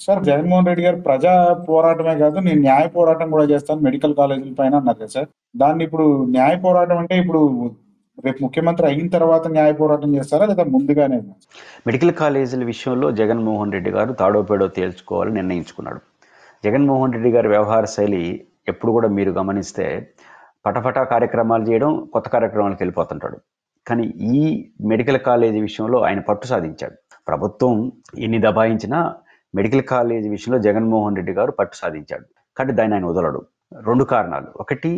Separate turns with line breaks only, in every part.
Sir Jaganmohan Reddy గారు ప్రజా పోరాటమే కాదు, నేను న్యాయ పోరాటం కూడా చేస్తాను మెడికల్ కాలేజీల పైన అన్నారు కదా సార్. దాన్ని ఇప్పుడు న్యాయ పోరాటం అంటే ఇప్పుడు రేపు ముఖ్యమంత్రి అయిన తర్వాత న్యాయ పోరాటం చేస్తారా లేదా ముందుగానే?
మెడికల్ కాలేజీల విషయంలో జగన్మోహన్ రెడ్డి గారు తాడోపేడో తేల్చుకోవాలని నిర్ణయించుకున్నాడు. జగన్మోహన్ రెడ్డి గారి వ్యవహార శైలి ఎప్పుడు కూడా మీరు గమనిస్తే పటపటా కార్యక్రమాలు చేయడం, కొత్త కార్యక్రమాలకు వెళ్ళిపోతుంటాడు. కానీ ఈ మెడికల్ కాలేజీ విషయంలో ఆయన పట్టు సాధించాడు. ప్రభుత్వం ఎన్ని దబాయించినా మెడికల్ కాలేజీ విషయంలో జగన్మోహన్ రెడ్డి గారు పట్టు సాధించాడు. కానీ దాన్ని ఆయన వదలడు. 2 కారణాలు. ఒకటి,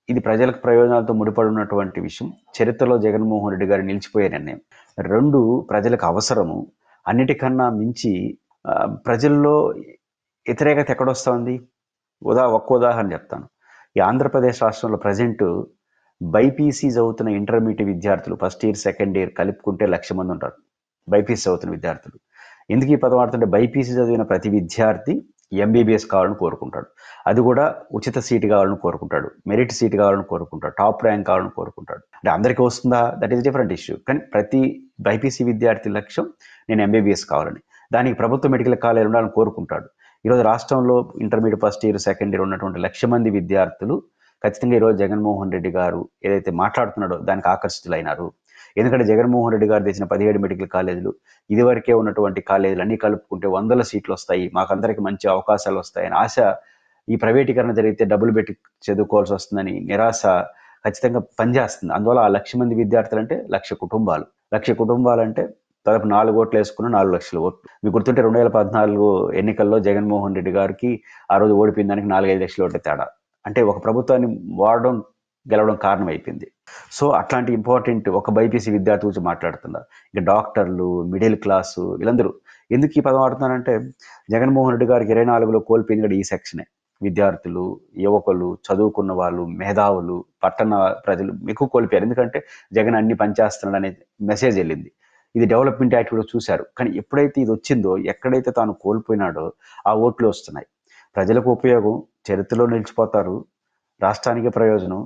ఇది ప్రజలకు ప్రయోజనాలతో ముడిపడి ఉన్నటువంటి విషయం, చరిత్రలో జగన్మోహన్ రెడ్డి గారు నిలిచిపోయే నిర్ణయం. 2, ప్రజలకు అవసరము. అన్నిటికన్నా మించి ప్రజల్లో వ్యతిరేకత ఎక్కడొస్తుంది? ఒక్క ఉదాహరణ చెప్తాను. ఈ ఆంధ్రప్రదేశ్ రాష్ట్రంలో ప్రజెంట్ బైపీసీ చదువుతున్న ఇంటర్మీడియట్ విద్యార్థులు ఫస్ట్ ఇయర్, సెకండ్ ఇయర్ కలుపుకుంటే 1,00,000 మంది ఉంటారు. బైపీసీ చదువుతున్న విద్యార్థులు. ఎందుకు ఈ పదం వాడుతుంటే, బైపీసీ చదివిన ప్రతి విద్యార్థి ఎంబీబీఎస్ కావాలని కోరుకుంటాడు. అది కూడా ఉచిత సీటు కావాలని కోరుకుంటాడు, మెరిట్ సీటు కావాలని కోరుకుంటాడు, టాప్ ర్యాంక్ కావాలని కోరుకుంటాడు. అంటే అందరికీ వస్తుందా? That is different issue. కానీ ప్రతి బైపీసీ విద్యార్థి లక్ష్యం నేను ఎంబీబీఎస్ కావాలని. దానికి ప్రభుత్వ మెడికల్ కాలేజీ ఉండాలని కోరుకుంటాడు. ఈరోజు రాష్ట్రంలో intermediate first year, second year ఉన్నటువంటి 1,00,000 మంది విద్యార్థులు ఖచ్చితంగా ఈరోజు జగన్మోహన్ రెడ్డి గారు ఏదైతే మాట్లాడుతున్నాడో దానికి ఆకర్షితులైనారు. ఎందుకంటే జగన్మోహన్ రెడ్డి గారు తెచ్చిన 17 మెడికల్ కాలేజీలు, ఇదివరకే ఉన్నటువంటి కాలేజీలు అన్నీ కలుపుకుంటే 100 సీట్లు వస్తాయి, మాకందరికి మంచి అవకాశాలు వస్తాయని ఆశ, ఈ ప్రైవేటీకరణ జరిగితే డబ్బులు పెట్టి చదువుకోవాల్సి వస్తుందని నిరాశ ఖచ్చితంగా పనిచేస్తుంది. అందువల్ల ఆ 1,00,000 మంది విద్యార్థులు అంటే 1,00,000 కుటుంబాలు. 1,00,000 కుటుంబాలంటే దాదాపు 4 ఓట్లు వేసుకున్న 4 లక్షల ఓట్లు. మీకు గుర్తుంటే 2014 ఎన్నికల్లో జగన్మోహన్ రెడ్డి గారికి ఆ రోజు ఓడిపోయిన దానికి 4-5 లక్షల ఓట్ల తేడా. అంటే ఒక ప్రభుత్వాన్ని వాడడం, గెలవడం కారణం అయిపోయింది. సో అట్లాంటి ఇంపార్టెంట్ ఒక బైపీసీ విద్యార్థి గురించి మాట్లాడుతున్నారు. ఇక డాక్టర్లు, మిడిల్ క్లాసు, వీళ్ళందరూ ఎందుకు ఈ పదం వాడుతున్నారంటే, జగన్మోహన్ రెడ్డి గారికి 24లో కోల్పోయింది కూడా ఈ సెక్షనే. విద్యార్థులు, యువకులు, చదువుకున్న వాళ్ళు, మేధావులు, పట్టణ ప్రజలు ఎక్కువ కోల్పోయారు. ఎందుకంటే జగన్ అన్ని పనిచేస్తున్నాడు అనే మెసేజ్ వెళ్ళింది. ఇది డెవలప్మెంట్ యాక్ట్ కూడా చూశారు. కానీ ఎప్పుడైతే ఇది వచ్చిందో, ఎక్కడైతే తాను కోల్పోయినాడో ఆ ఓట్లు వస్తున్నాయి. ప్రజలకు ఉపయోగం, చరిత్రలో నిలిచిపోతారు, రాష్ట్రానికి ప్రయోజనం.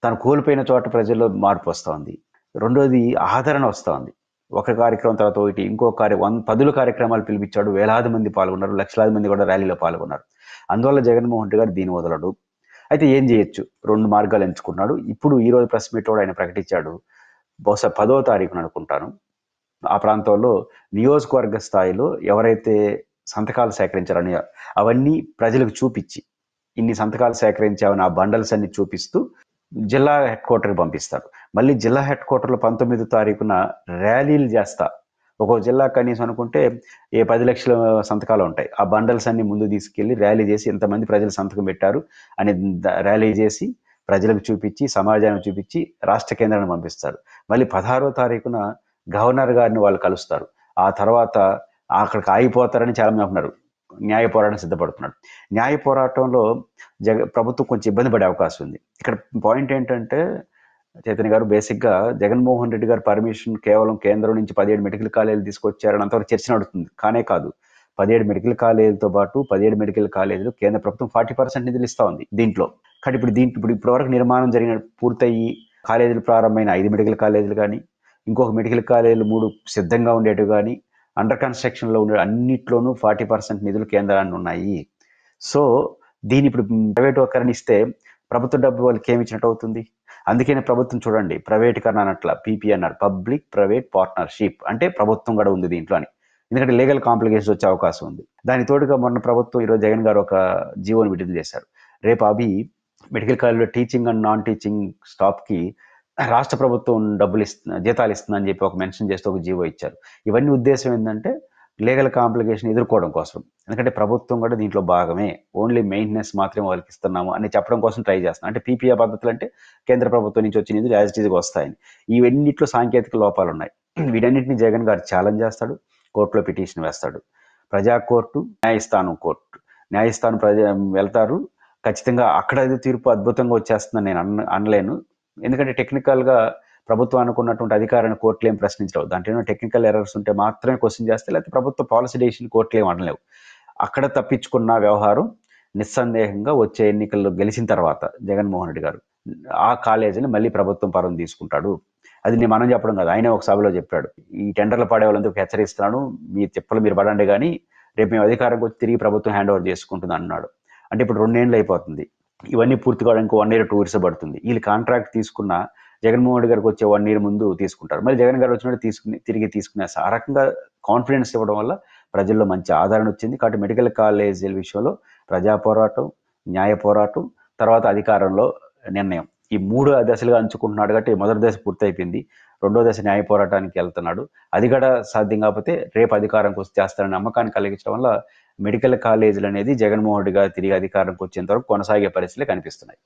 తాను కోల్పోయిన చోట ప్రజల్లో మార్పు వస్తూ ఉంది. రెండోది, ఆదరణ వస్తూ ఉంది. ఒక కార్యక్రమం తర్వాత ఒకటి, ఇంకో పదుల కార్యక్రమాలు పిలిపించాడు, వేలాది మంది పాల్గొన్నారు, లక్షలాది మంది కూడా ర్యాలీలో పాల్గొన్నారు. అందువల్ల జగన్మోహన్ రెడ్డి గారు దీన్ని వదలడు. అయితే ఏం చేయొచ్చు? 2 మార్గాలు ఎంచుకున్నాడు. ఇప్పుడు ఈ రోజు ప్రెస్ మీట్ కూడా ఆయన ప్రకటించాడు. బహుశా 10వ తారీఖున అనుకుంటాను, ఆ ప్రాంతంలో నియోజకవర్గ స్థాయిలో ఎవరైతే సంతకాలు సేకరించారని అవన్నీ ప్రజలకు చూపించి, ఇన్ని సంతకాలు సేకరించామని ఆ బండల్స్ అన్ని చూపిస్తూ జిల్లా హెడ్ క్వార్టర్కి పంపిస్తారు. మళ్ళీ జిల్లా హెడ్ క్వార్టర్లో 19వ తారీఖున ర్యాలీలు చేస్తా. ఒక్కొక్క జిల్లా కనీసం అనుకుంటే 10 లక్షల సంతకాలు ఉంటాయి. ఆ బండల్స్ అన్ని ముందు తీసుకెళ్లి ర్యాలీ చేసి ఎంతమంది ప్రజలు సంతకం పెట్టారు అని ర్యాలీ చేసి ప్రజలకు చూపించి, సమాజానికి చూపించి రాష్ట్ర కేంద్రాన్ని పంపిస్తారు. మళ్ళీ 16వ తారీఖున గవర్నర్ గారిని వాళ్ళు కలుస్తారు. ఆ తర్వాత అక్కడికి ఆగిపోతారని చాలా మంది అనుకున్నారు. న్యాయ పోరాటం సిద్ధపడుతున్నాడు. న్యాయ పోరాటంలో ప్రభుత్వం కొంచెం ఇబ్బంది పడే అవకాశం ఉంది. ఇక్కడ పాయింట్ ఏంటంటే, చైతన్య గారు, బేసిక్గా జగన్మోహన్ రెడ్డి గారు పర్మిషన్ కేవలం కేంద్రం నుంచి 17 మెడికల్ కాలేజీలు తీసుకొచ్చారని అంతవరకు చర్చ నడుస్తుంది. కానే కాదు. 17 మెడికల్ కాలేజీలతో పాటు 17 మెడికల్ కాలేజీలు కేంద్ర ప్రభుత్వం 40% నిధులు ఇస్తా ఉంది దీంట్లో. కానీ ఇప్పుడు ఇప్పటివరకు నిర్మాణం పూర్తయ్యి కాలేజీలు ప్రారంభమైన 5 మెడికల్ కాలేజీలు కానీ, ఇంకొక మెడికల్ కాలేజీలు 3 సిద్ధంగా ఉండేటివి కానీ, అండర్ కన్స్ట్రక్షన్లో ఉండే అన్నిట్లోనూ 40% నిధులు కేంద్రాన్ని ఉన్నాయి. సో దీన్ని ఇప్పుడు ప్రైవేట్ ఒకరిని ఇస్తే ప్రభుత్వ డబ్బు వాళ్ళకి ఏమి ఇచ్చినట్టు అవుతుంది. అందుకనే ప్రభుత్వం చూడండి, ప్రైవేటీకరణ అన్నట్ల పీపీ అన్నారు, పబ్లిక్ ప్రైవేట్ పార్ట్నర్షిప్, అంటే ప్రభుత్వం కూడా ఉంది దీంట్లో అని. ఎందుకంటే లీగల్ కాంప్లికేషన్స్ వచ్చే అవకాశం ఉంది. దాని తోడుగా మొన్న ప్రభుత్వం ఈరోజు జగన్ గారు ఒక జీవోని విడుదల చేశారు. రేపు అవి మెడికల్ కాలేజీలో టీచింగ్ అండ్ నాన్ టీచింగ్ స్టాఫ్కి రాష్ట్ర ప్రభుత్వం డబ్బులు జీతాలు ఇస్తుందని చెప్పి ఒక మెన్షన్ చేస్తూ ఒక జీవో ఇచ్చారు. ఇవన్నీ ఉద్దేశం ఏంటంటే లీగల్ కాంప్లికేషన్ ఎదుర్కోవడం కోసం. ఎందుకంటే ప్రభుత్వం కూడా దీంట్లో భాగమే, ఓన్లీ మెయింటెనెన్స్ మాత్రమే వాళ్ళకి ఇస్తున్నాము అని చెప్పడం కోసం ట్రై చేస్తున్నాం. అంటే పీపీఆర్ పద్ధతులు అంటే కేంద్ర ప్రభుత్వం నుంచి వచ్చే నిధులు యాజ్ ఇట్ ఈజ్గా వస్తాయని. ఇవన్నిట్లో సాంకేతిక లోపాలు ఉన్నాయి. వీటన్నిటిని జగన్ గారు ఛాలెంజ్ చేస్తాడు, కోర్టులో పిటిషన్ వేస్తాడు. ప్రజా కోర్టు, న్యాయస్థానం కోర్టు. న్యాయస్థానం వెళ్తారు. ఖచ్చితంగా అక్కడ తీర్పు అద్భుతంగా వచ్చేస్తుందని నేను అనలేను. ఎందుకంటే టెక్నికల్గా ప్రభుత్వానికి ఉన్నటువంటి అధికారాన్ని కోర్టులు ఏం ప్రశ్నించవు. దాంట్లో టెక్నికల్ ఎర్రర్స్ ఉంటే మాత్రమే క్వశ్చన్ చేస్తే, లేకపోతే ప్రభుత్వ పాలసీ డెసిషన్ కోర్టులు ఏం అనలేవు. అక్కడ తప్పించుకున్న వ్యవహారం నిస్సందేహంగా వచ్చే ఎన్నికల్లో గెలిచిన తర్వాత జగన్మోహన్ రెడ్డి గారు ఆ కాలేజీని మళ్ళీ ప్రభుత్వం పరం తీసుకుంటాడు. అది మనం చెప్పడం కాదు, ఆయనే ఒక సభలో చెప్పాడు. ఈ టెండర్లు పడే వాళ్ళందరికీ హెచ్చరిస్తున్నాను, మీ తిప్పలు మీరు పడండి కానీ రేపు మేము అధికారంకి వచ్చి తిరిగి ప్రభుత్వం హ్యాండ్ ఓవర్ చేసుకుంటుంది అన్నాడు. అంటే ఇప్పుడు 2 ఏళ్ళు అయిపోతుంది. ఇవన్నీ పూర్తి కావడానికి 1 ఇయర్ 2 ఇయర్స్ పడుతుంది. వీళ్ళు కాంట్రాక్ట్ తీసుకున్న జగన్మోహన్ రెడ్డి గారికి వచ్చే 1 ఇయర్ ముందు తీసుకుంటారు. మళ్ళీ జగన్ గారు వచ్చినట్టు తిరిగి తీసుకునే ఆ రకంగా కాన్ఫిడెన్స్ ఇవ్వడం వల్ల ప్రజల్లో మంచి ఆదరణ వచ్చింది. కాబట్టి మెడికల్ కాలేజీల విషయంలో ప్రజా పోరాటం, న్యాయ పోరాటం, తర్వాత అధికారంలో నిర్ణయం, ఈ 3 దశలుగా అంచుకుంటున్నాడు. కాబట్టి మొదటి దశ పూర్తయిపోయింది. 2వ దశ న్యాయ పోరాటానికి వెళ్తున్నాడు. అది కూడా సాధ్యం కాకపోతే రేపు అధికారంకి వచ్చి చేస్తారనే నమ్మకాన్ని కలిగించడం వల్ల మెడికల్ కాలేజీలు అనేది జగన్మోహన్ రెడ్డి గారు తిరిగి అధికారంకి వచ్చేంత వరకు కొనసాగే పరిస్థితులు కనిపిస్తున్నాయి.